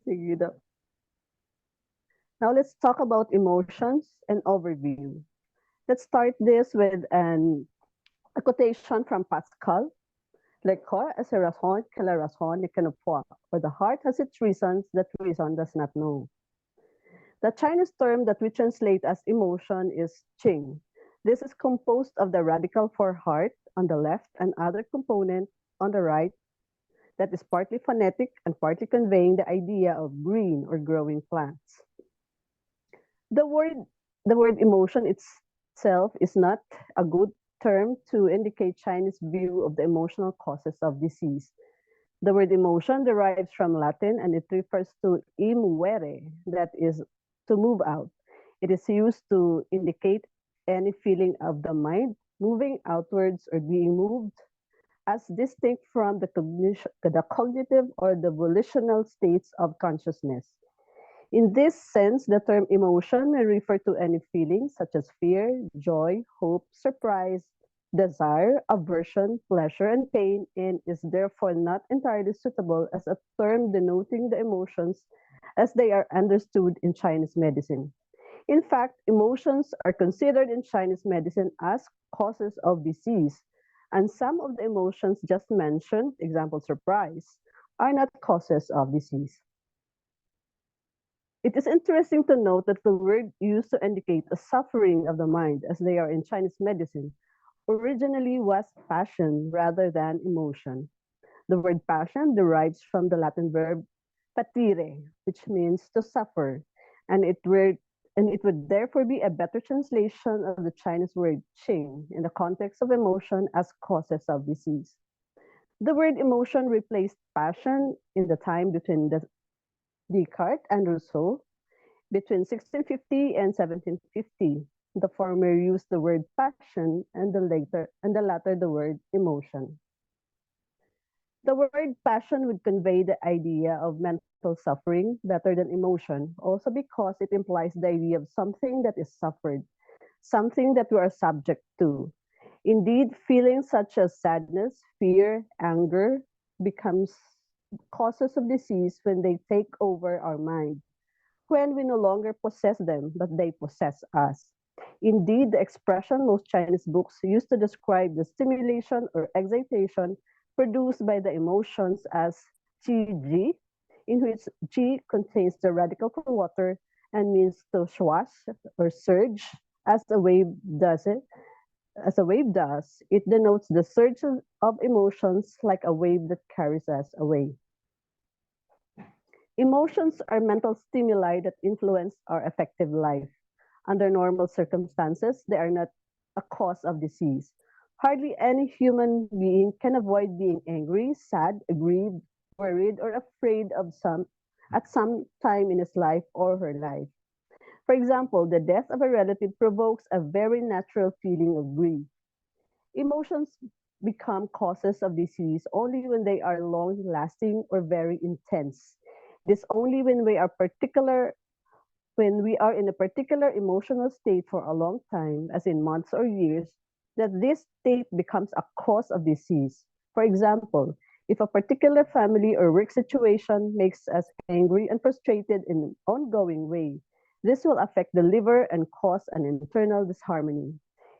Sige daw. Now let's talk about emotions and overview. Let's start this with a quotation from Pascal. Le corps a ses raisons que la raison ne connaît pas, or the heart has its reasons that reason does not know. The Chinese term that we translate as emotion is qing. This is composed of the radical for heart on the left and other component on the right that is partly phonetic and partly conveying the idea of green or growing plants. The word the word emotion itself is not a good term to indicate Chinese view of the emotional causes of disease. The word emotion derives from Latin and it refers to imuere, that is to move out. It is used to indicate any feeling of the mind moving outwards or being moved as distinct from the cognitive or the volitional states of consciousness. In this sense, the term emotion may refer to any feeling such as fear, joy, hope, surprise, desire, aversion, pleasure, and pain, and is therefore not entirely suitable as a term denoting the emotions as they are understood in Chinese medicine. In fact, emotions are considered in Chinese medicine as causes of disease, and some of the emotions just mentioned, example surprise, are not causes of disease. It is interesting to note that the word used to indicate a suffering of the mind, as they are in Chinese medicine, originally was passion rather than emotion. The word passion derives from the Latin verb patire, which means to suffer, and it would therefore be a better translation of the Chinese word qing in the context of emotion as causes of disease. The word emotion replaced passion in the time between Descartes and Rousseau between 1650 and 1750. The former used the word passion and the latter the word emotion. The word passion would convey the idea of mental suffering better than emotion, also because it implies the idea of something that is suffered, something that we are subject to. Indeed, feelings such as sadness, fear, anger becomes causes of disease when they take over our mind, when we no longer possess them, but they possess us. Indeed, the expression most Chinese books use to describe the stimulation or excitation produced by the emotions as qi ji, in which qi contains the radical for water and means to swash or surge as a wave does it. As a wave does, it denotes the surge of emotions like a wave that carries us away. Emotions are mental stimuli that influence our affective life. Under normal circumstances, they are not a cause of disease. Hardly any human being can avoid being angry, sad, aggrieved, worried, or afraid of at some time in his life or her life. For example, the death of a relative provokes a very natural feeling of grief. Emotions become causes of disease only when they are long lasting or very intense. It is only when we are in a particular emotional state for a long time, as in months or years, that this state becomes a cause of disease. For example, if a particular family or work situation makes us angry and frustrated in an ongoing way, this will affect the liver and cause an internal disharmony.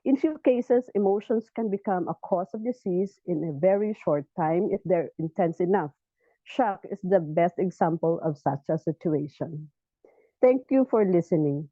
In few cases, emotions can become a cause of disease in a very short time if they're intense enough. Shock is the best example of such a situation. Thank you for listening.